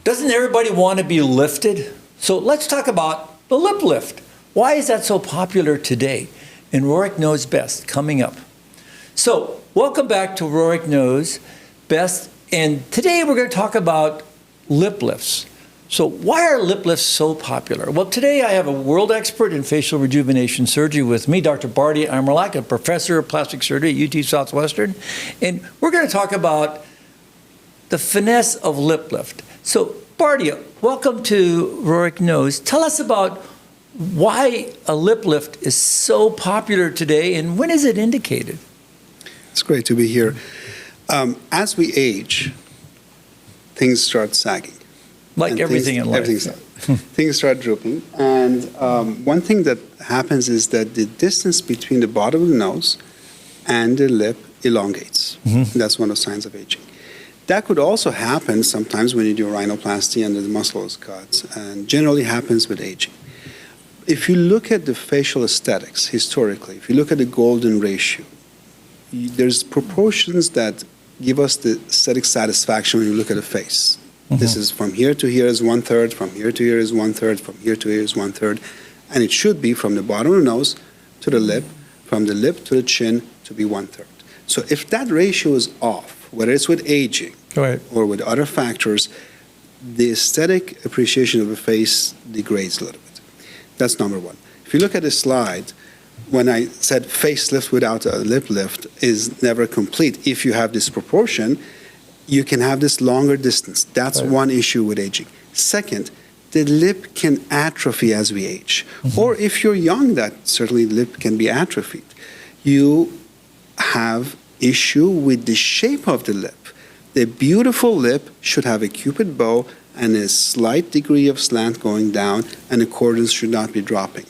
Doesn't everybody want to be lifted? So let's talk about the lip lift. Why is that so popular today? And Rohrich Knows Best coming up. So welcome back to Rohrich Knows Best. And today we're going to talk about lip lifts. So why are lip lifts so popular? Well, today I have a world expert in facial rejuvenation surgery with me, Dr. Bardia Amirlak, a professor of plastic surgery at UT Southwestern. And we're going to talk about the finesse of lip lift. So Bardia, welcome to Rohrich Knows. Tell us about why a lip lift is so popular today and when is it indicated? It's great to be here. As we age, things start sagging. Like everything in life. Things start drooping. And one thing that happens is that the distance between the bottom of the nose and the lip elongates. Mm-hmm. That's one of the signs of aging. That could also happen sometimes when you do rhinoplasty and the muscle is cut, and generally happens with aging. If you look at the facial aesthetics historically, if you look at the golden ratio, there's proportions that give us the aesthetic satisfaction when you look at a face. Mm-hmm. This is from here to here is 1/3, from here to here is 1/3, from here to here is 1/3, and it should be from the bottom of the nose to the lip, from the lip to the chin to be 1/3. So if that ratio is off, whether it's with aging or with other factors, the aesthetic appreciation of a face degrades a little bit. That's number one. If you look at this slide, when I said facelift without a lip lift is never complete. If you have this proportion, you can have this longer distance. That's one issue with aging. Second, the lip can atrophy as we age. Mm-hmm. Or if you're young, that certainly the lip can be atrophied. You have issue with the shape of the lip. The beautiful lip should have a cupid bow and a slight degree of slant going down, and the cordons should not be dropping.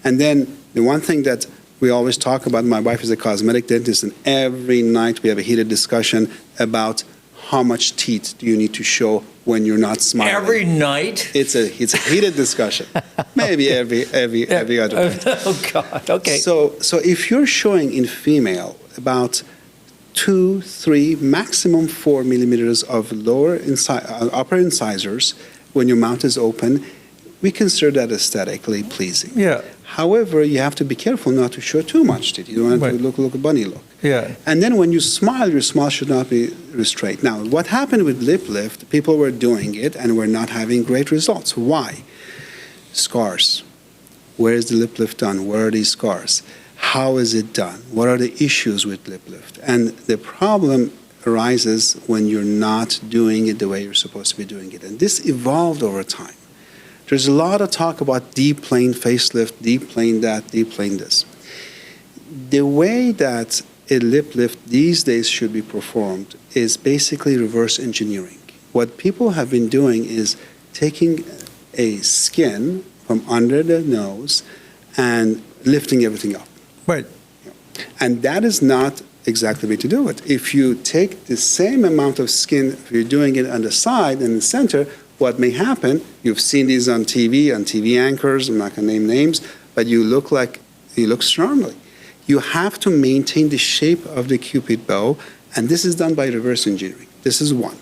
And then the one thing that we always talk about, my wife is a cosmetic dentist, and every night we have a heated discussion about how much teeth do you need to show when you're not smiling. Every night? It's a heated discussion. Maybe every other night. Oh, God, okay. So if you're showing in female about 2, 3, maximum 4 millimeters of upper incisors when your mouth is open, we consider that aesthetically pleasing. Yeah. However, you have to be careful not to show too much teeth. You don't want to look a bunny look. Yeah. And then when you smile, your smile should not be restrained. Now, what happened with lip lift, people were doing it and were not having great results. Why? Scars. Where is the lip lift done? Where are these scars? How is it done? What are the issues with lip lift? And the problem arises when you're not doing it the way you're supposed to be doing it. And this evolved over time. There's a lot of talk about deep plane facelift, deep plane that, deep plane this. The way that a lip lift these days should be performed is basically reverse engineering. What people have been doing is taking a skin from under the nose and lifting everything up. Right. And that is not exactly the way to do it. If you take the same amount of skin, if you're doing it on the side and the center, what may happen, you've seen these on TV anchors, I'm not going to name names, but you look strongly. You have to maintain the shape of the cupid bow, and this is done by reverse engineering. This is one.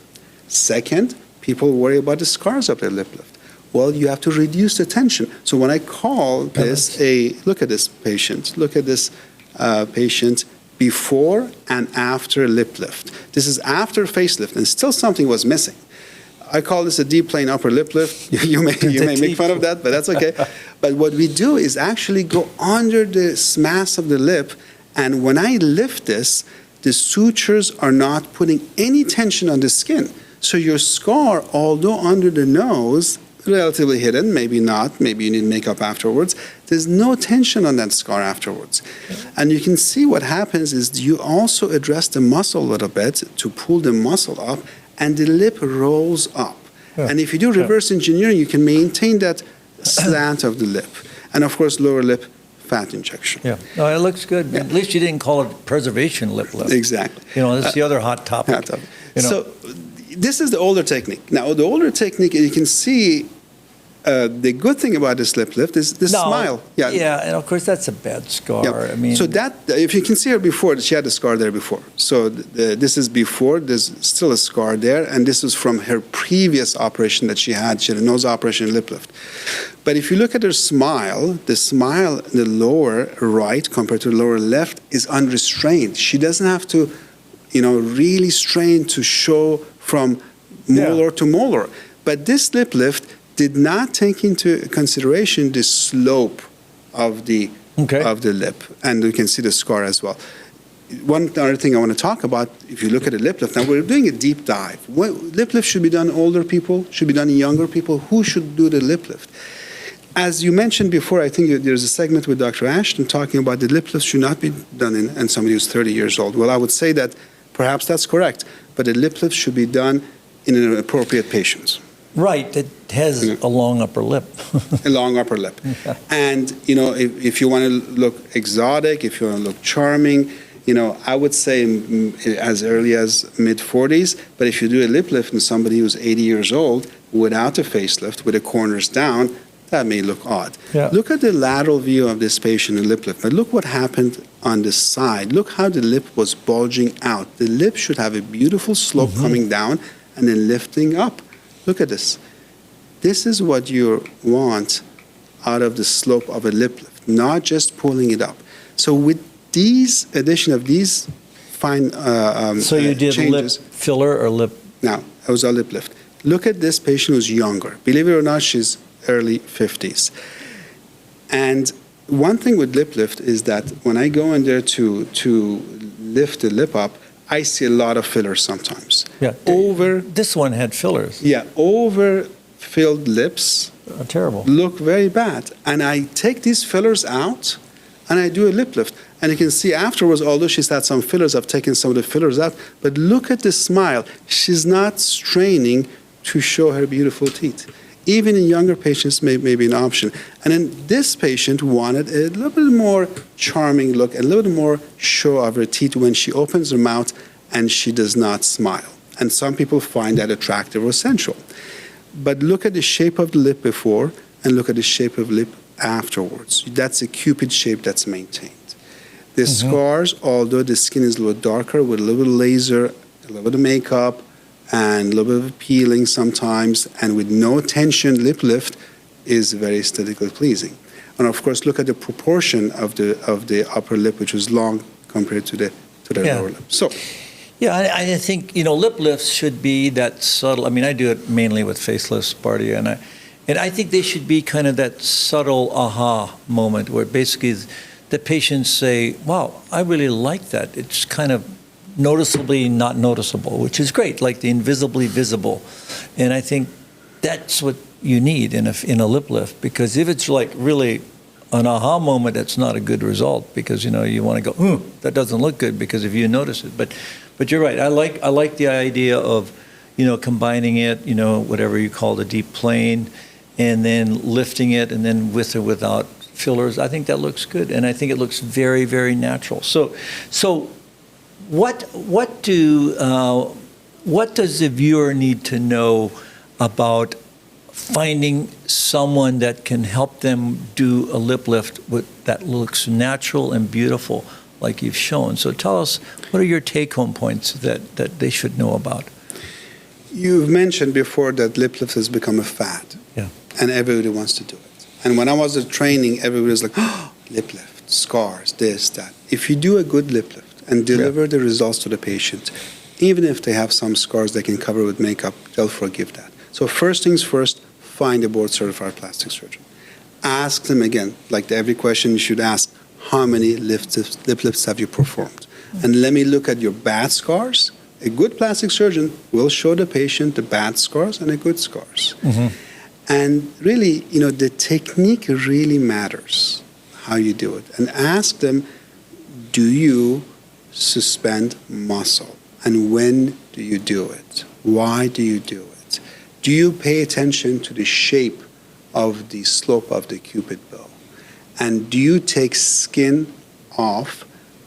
Second, people worry about the scars of their lip lift. Well, you have to reduce the tension. So when I call this look at this patient, patient before and after lip lift. This is after facelift, and still something was missing. I call this a deep plane upper lip lift. You may make fun of that, but that's okay. But what we do is actually go under the mass of the lip, and when I lift this, the sutures are not putting any tension on the skin. So your scar, although under the nose, relatively hidden, maybe not, maybe you need makeup afterwards, there's no tension on that scar afterwards. And you can see what happens is you also address the muscle a little bit to pull the muscle up, and the lip rolls up. Yeah. And if you do reverse engineering, you can maintain that slant of the lip. And of course, lower lip fat injection. Yeah, no, it looks good. Yeah. At least you didn't call it preservation lip lift. Exactly. That's the other hot topic. So this is the older technique. Now, the older technique, you can see The good thing about this lip lift is the smile. Yeah, and of course that's a bad scar. Yeah. I mean, so that, if you can see her before, she had a scar there before. So this is before. There's still a scar there, and this is from her previous operation that she had. She had a nose operation and lip lift. But if you look at her smile, the smile in the lower right compared to the lower left is unrestrained. She doesn't have to, really strain to show from molar to molar. But this lip lift did not take into consideration the slope of the lip, and you can see the scar as well. One other thing I want to talk about, if you look at the lip lift, now we're doing a deep dive. Lip lift should be done in older people, should be done in younger people. Who should do the lip lift? As you mentioned before, I think there's a segment with Dr. Ashton talking about the lip lift should not be done in somebody who's 30 years old. Well, I would say that perhaps that's correct, but the lip lift should be done in an appropriate patient. Right, it has a long upper lip. A long upper lip. And, if you want to look exotic, if you want to look charming, I would say as early as mid-40s, but if you do a lip lift in somebody who's 80 years old without a facelift, with the corners down, that may look odd. Yeah. Look at the lateral view of this patient in lip lift. But look what happened on the side. Look how the lip was bulging out. The lip should have a beautiful slope coming down and then lifting up. Look at this. This is what you want out of the slope of a lip lift, not just pulling it up. So with these addition of these fine so you did changes, lip filler or lip? No, it was a lip lift. Look at this patient who's younger. Believe it or not, she's early 50s. And one thing with lip lift is that when I go in there to lift the lip up, I see a lot of fillers sometimes. Yeah. This one had fillers. Yeah, over-filled lips terrible. look very bad. And I take these fillers out and I do a lip lift. And you can see afterwards, although she's had some fillers, I've taken some of the fillers out. But look at the smile. She's not straining to show her beautiful teeth. Even in younger patients may be an option. And then this patient wanted a little bit more charming look, a little bit more show of her teeth when she opens her mouth and she does not smile. And some people find that attractive or sensual. But look at the shape of the lip before and look at the shape of the lip afterwards. That's a cupid shape that's maintained. The scars, although the skin is a little darker with a little bit of laser, a little bit of makeup, and a little bit of peeling sometimes, and with no tension, lip lift is very aesthetically pleasing. And of course, look at the proportion of the upper lip, which was long compared to the lower lip. So, yeah, I think lip lifts should be that subtle. I mean, I do it mainly with facelifts, Bardia, and I think they should be kind of that subtle aha moment where basically the patients say, "Wow, I really like that." It's kind of noticeably not noticeable, which is great, like the invisibly visible. And I think that's what you need in a lip lift, because if it's like really an aha moment, that's not a good result, because you want to go, that doesn't look good, because if you notice it. But you're right. I like the idea of combining it, whatever you call the deep plane, and then lifting it, and then with or without fillers. I think that looks good, and I think it looks very, very natural. So what does the viewer need to know about finding someone that can help them do a lip lift that looks natural and beautiful, like you've shown? So tell us, what are your take-home points that they should know about? You've mentioned before that lip lift has become a fad, and everybody wants to do it. And when I was at training, everybody was like, lip lift, scars, this, that. If you do a good lip lift and deliver the results to the patient, even if they have some scars they can cover with makeup, they'll forgive that. So first things first, find a board-certified plastic surgeon. Ask them again, like every question you should ask, how many lip lifts have you performed? And let me look at your bad scars. A good plastic surgeon will show the patient the bad scars and the good scars. And really, the technique really matters, how you do it. And ask them, do you suspend muscle? And when do you do it? Why do you do it? Do you pay attention to the shape of the slope of the cupid bow? And do you take skin off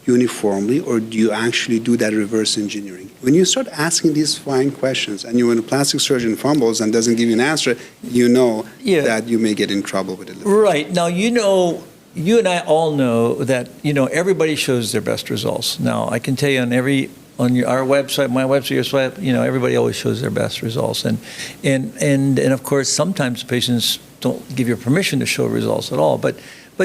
uniformly, or do you actually do that reverse engineering? When you start asking these fine questions and when a plastic surgeon fumbles and doesn't give you an answer, you know that you may get in trouble with it. Right. Now, you and I all know that, everybody shows their best results. Now, I can tell you our website, my website, your website, everybody always shows their best results. And of course, sometimes patients don't give you permission to show results at all. But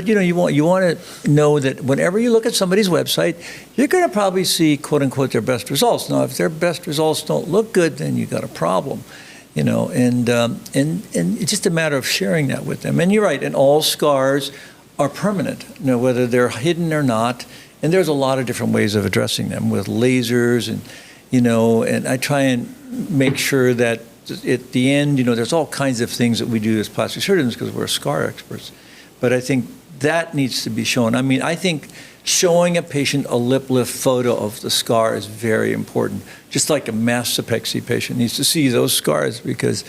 you want to know that whenever you look at somebody's website, you're going to probably see, quote unquote, their best results. Now, if their best results don't look good, then you got a problem, and it's just a matter of sharing that with them. And you're right, and all scars are permanent, whether they're hidden or not. And there's a lot of different ways of addressing them with lasers and I try and make sure that at the end, there's all kinds of things that we do as plastic surgeons because we're scar experts. But I think that needs to be shown. I mean, I think showing a patient a lip lift photo of the scar is very important. Just like a mastopexy patient needs to see those scars because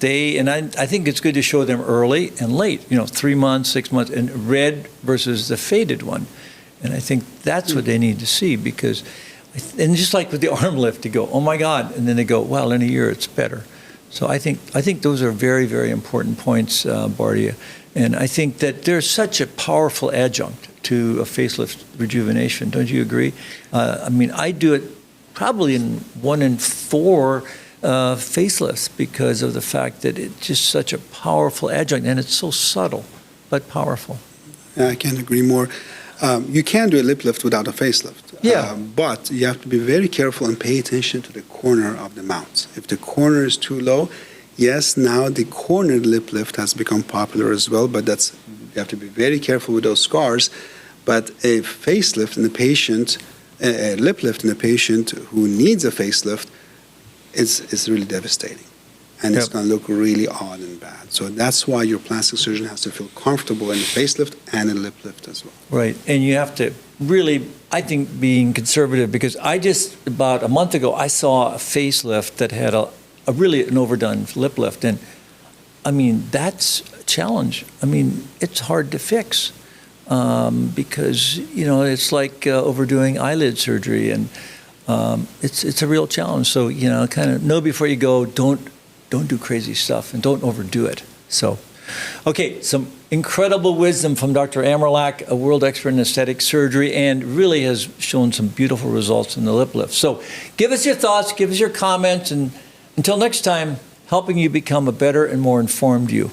I think it's good to show them early and late, 3 months, 6 months, and red versus the faded one. And I think that's what they need to see because, and just like with the arm lift, you go, oh my God, and then they go, well, in a year it's better. So I think those are very, very important points, Bardia. And I think that there's such a powerful adjunct to a facelift rejuvenation. Don't you agree? I do it probably in 1 in 4 facelifts because of the fact that it's just such a powerful adjunct and it's so subtle but powerful. I can't agree more. You can do a lip lift without a facelift. But you have to be very careful and pay attention to the corner of the mouth. If the corner is too low, yes, now the cornered lip lift has become popular as well, but you have to be very careful with those scars. But a facelift in the patient, a lip lift in a patient who needs a facelift is really devastating. And it's going to look really odd and bad. So that's why your plastic surgeon has to feel comfortable in a facelift and a lip lift as well. Right, and you have to really, I think, being conservative, because about a month ago, I saw a facelift that had a really an overdone lip lift. And, that's a challenge. It's hard to fix because, it's like overdoing eyelid surgery. And it's a real challenge. So, kind of know before you go, don't do crazy stuff and don't overdo it. So, okay, some incredible wisdom from Dr. Amirlak, a world expert in aesthetic surgery, and really has shown some beautiful results in the lip lift. So give us your thoughts, give us your comments, and until next time, helping you become a better and more informed you.